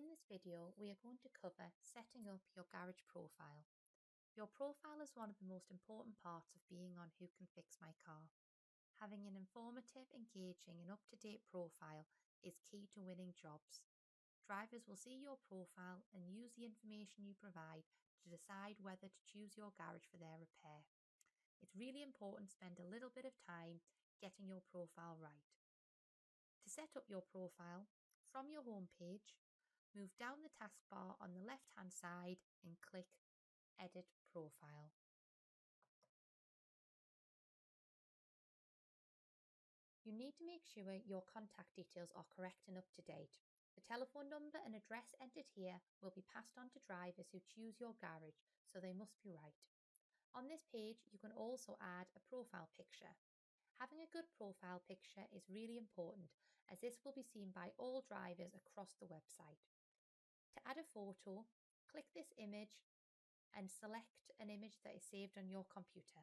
In this video, we are going to cover setting up your garage profile. Your profile is one of the most important parts of being on Who Can Fix My Car. Having an informative, engaging and up-to-date profile is key to winning jobs. Drivers will see your profile and use the information you provide to decide whether to choose your garage for their repair. It's really important to spend a little bit of time getting your profile right. To set up your profile, from your home page, move down the taskbar on the left-hand side and click Edit Profile. You need to make sure your contact details are correct and up to date. The telephone number and address entered here will be passed on to drivers who choose your garage, so they must be right. On this page, you can also add a profile picture. Having a good profile picture is really important, as this will be seen by all drivers across the website. To add a photo, click this image and select an image that is saved on your computer.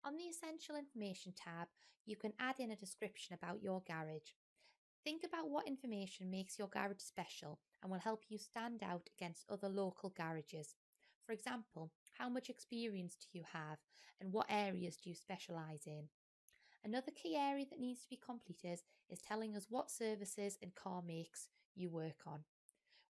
On the Essential Information tab, you can add in a description about your garage. Think about what information makes your garage special and will help you stand out against other local garages. For example, how much experience do you have and what areas do you specialise in? Another key area that needs to be completed is telling us what services and car makes you work on.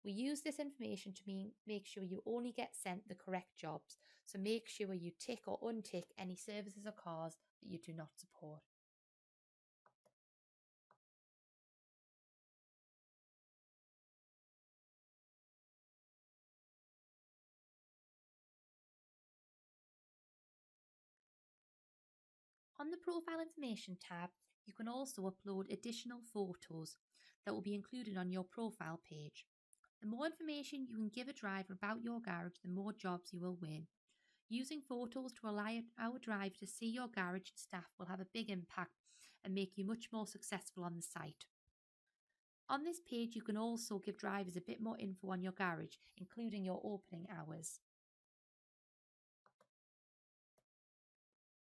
We use this information to make sure you only get sent the correct jobs, so make sure you tick or untick any services or cars that you do not support. On the Profile Information tab, you can also upload additional photos that will be included on your profile page. The more information you can give a driver about your garage, the more jobs you will win. Using photos to allow our driver to see your garage and staff will have a big impact and make you much more successful on the site. On this page, you can also give drivers a bit more info on your garage, including your opening hours.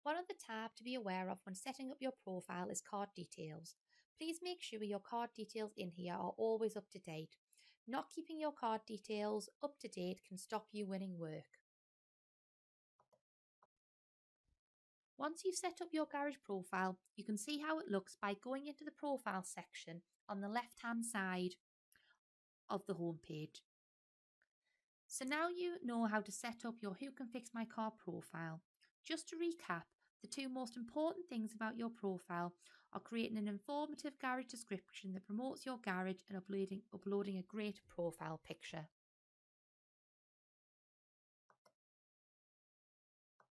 One other tab to be aware of when setting up your profile is card details. Please make sure your card details in here are always up to date. Not keeping your card details up to date can stop you winning work. Once you've set up your garage profile, you can see how it looks by going into the profile section on the left-hand side of the home page. So now you know how to set up your Who Can Fix My Car profile. Just to recap, the two most important things about your profile are creating an informative garage description that promotes your garage and uploading a great profile picture.